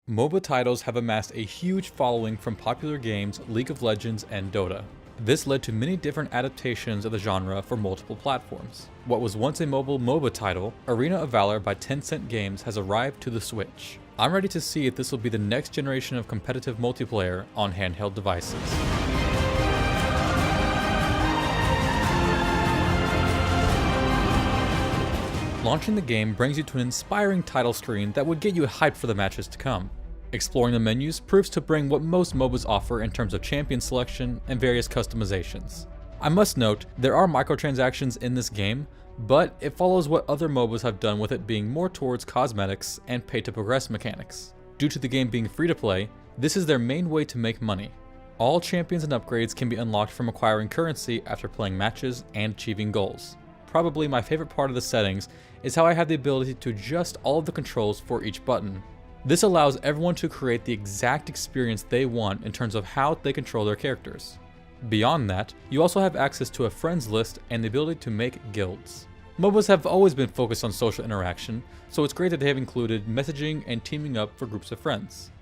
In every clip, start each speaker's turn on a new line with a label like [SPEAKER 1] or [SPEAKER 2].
[SPEAKER 1] MOBA titles have amassed a huge following from popular games League of Legends and Dota. This led to many different adaptations of the genre for multiple platforms. What was once a mobile MOBA title, Arena of Valor by Tencent Games has arrived to the Switch. I'm ready to see if this will be the next generation of competitive multiplayer on handheld devices. Launching the game brings you to an inspiring title screen that would get you hyped for the matches to come. Exploring the menus proves to bring what most MOBAs offer in terms of champion selection and various customizations. I must note, there are microtransactions in this game, but it follows what other MOBAs have done with it being more towards cosmetics and pay-to-progress mechanics. Due to the game being free-to-play, this is their main way to make money. All champions and upgrades can be unlocked from acquiring currency after playing matches and achieving goals. Probably my favorite part of the settings is how I have the ability to adjust all of the controls for each button. This allows everyone to create the exact experience they want in terms of how they control their characters. Beyond that, you also have access to a friends list and the ability to make guilds. MOBAs have always been focused on social interaction, so it's great that they have included messaging and teaming up for groups of friends.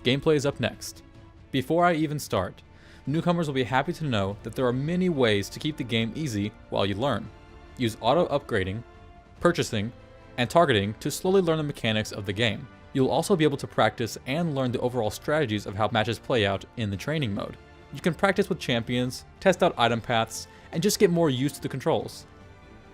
[SPEAKER 1] Gameplay is up next. Before I even start, newcomers will be happy to know that there are many ways to keep the game easy while you learn. Use auto-upgrading, purchasing, and targeting to slowly learn the mechanics of the game. You'll also be able to practice and learn the overall strategies of how matches play out in the training mode. You can practice with champions, test out item paths, and just get more used to the controls.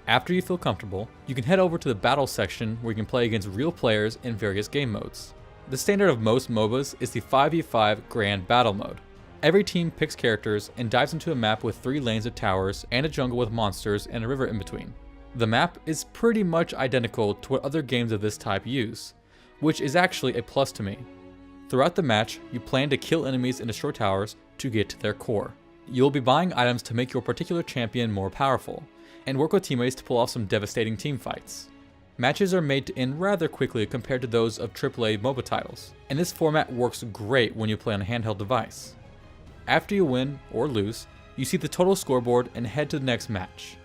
[SPEAKER 1] After you feel comfortable, you can head over to the battle section where you can play against real players in various game modes. The standard of most MOBAs is the 5v5 Grand Battle mode. Every team picks characters and dives into a map with 3 lanes of towers and a jungle with monsters and a river in between. The map is pretty much identical to what other games of this type use, which is actually a plus to me. Throughout the match, you plan to kill enemies and destroy towers to get to their core. You'll be buying items to make your particular champion more powerful, and work with teammates to pull off some devastating team fights. Matches are made to end rather quickly compared to those of AAA MOBA titles, and this format works great when you play on a handheld device. After you win or lose, you see the total scoreboard and head to the next match.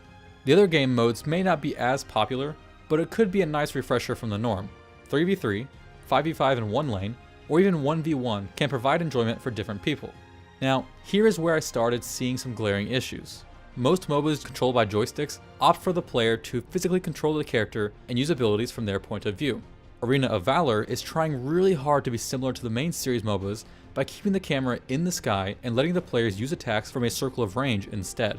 [SPEAKER 1] The other game modes may not be as popular, but it could be a nice refresher from the norm. 3v3, 5v5 in one lane, or even 1v1 can provide enjoyment for different people. Now, here is where I started seeing some glaring issues. Most MOBAs controlled by joysticks opt for the player to physically control the character and use abilities from their point of view. Arena of Valor is trying really hard to be similar to the main series MOBAs by keeping the camera in the sky and letting the players use attacks from a circle of range instead.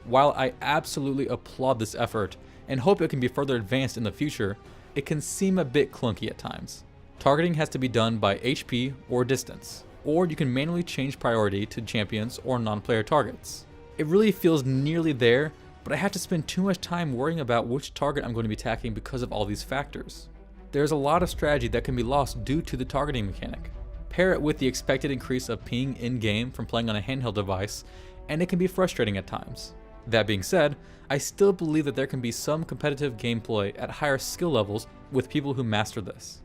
[SPEAKER 1] While I absolutely applaud this effort and hope it can be further advanced in the future, it can seem a bit clunky at times. Targeting has to be done by HP or distance, or you can manually change priority to champions or non-player targets. It really feels nearly there, but I have to spend too much time worrying about which target I'm going to be attacking because of all these factors. There's a lot of strategy that can be lost due to the targeting mechanic. Pair it with the expected increase of ping in-game from playing on a handheld device, and it can be frustrating at times. That being said, I still believe that there can be some competitive gameplay at higher skill levels with people who master this.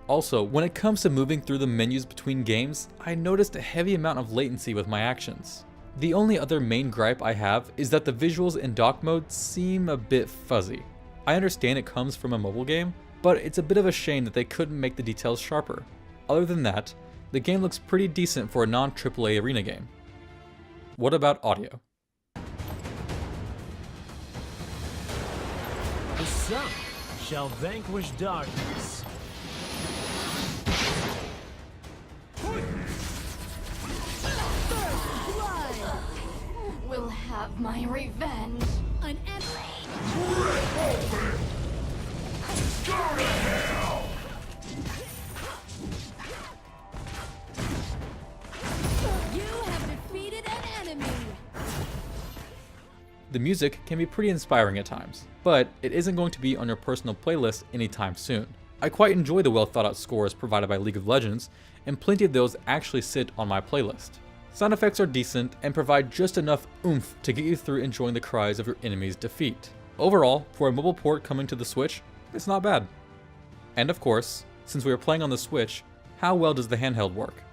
[SPEAKER 1] Also, when it comes to moving through the menus between games, I noticed a heavy amount of latency with my actions. The only other main gripe I have is that the visuals in dock mode seem a bit fuzzy. I understand it comes from a mobile game, but it's a bit of a shame that they couldn't make the details sharper. Other than that, the game looks pretty decent for a non-AAA arena game. What about audio?
[SPEAKER 2] The sun shall vanquish darkness.
[SPEAKER 3] Will have my revenge. An enemy.
[SPEAKER 4] Go to hell!
[SPEAKER 3] You have defeated an enemy.
[SPEAKER 1] The music can be pretty inspiring at times, but it isn't going to be on your personal playlist anytime soon. I quite enjoy the well thought out scores provided by League of Legends, and plenty of those actually sit on my playlist. Sound effects are decent and provide just enough oomph to get you through enjoying the cries of your enemy's defeat. Overall, for a mobile port coming to the Switch, it's not bad. And of course, since we are playing on the Switch, how well does the handheld work?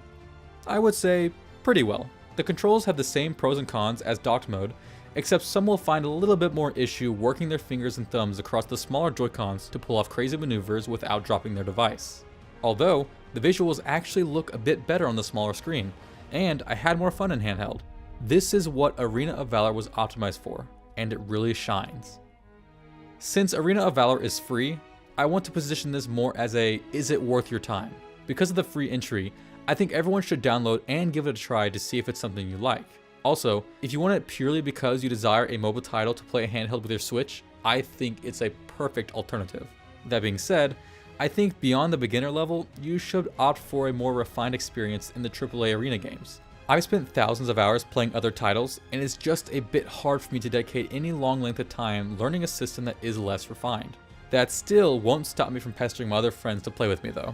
[SPEAKER 1] I would say pretty well. The controls have the same pros and cons as docked mode, except some will find a little bit more issue working their fingers and thumbs across the smaller Joy-Cons to pull off crazy maneuvers without dropping their device. Although, The visuals actually look a bit better on the smaller screen, and I had more fun in handheld. This is what Arena of Valor was optimized for, and it really shines. Since Arena of Valor is free, I want to position this more as a is it worth your time? Because of the free entry, I think everyone should download and give it a try to see if it's something you like. Also, if you want it purely because you desire a mobile title to play a handheld with your Switch, I think it's a perfect alternative. That being said, I think beyond the beginner level, you should opt for a more refined experience in the AAA arena games. I've spent thousands of hours playing other titles, and it's just a bit hard for me to dedicate any long length of time learning a system that is less refined. That still won't stop me from pestering my other friends to play with me though.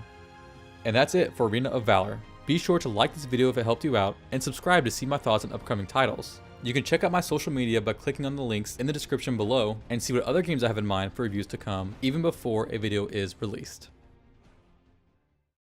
[SPEAKER 1] And that's it for Arena of Valor. Be sure to like this video if it helped you out, and subscribe to see my thoughts on upcoming titles. You can check out my social media by clicking on the links in the description below and see what other games I have in mind for reviews to come even before a video is released.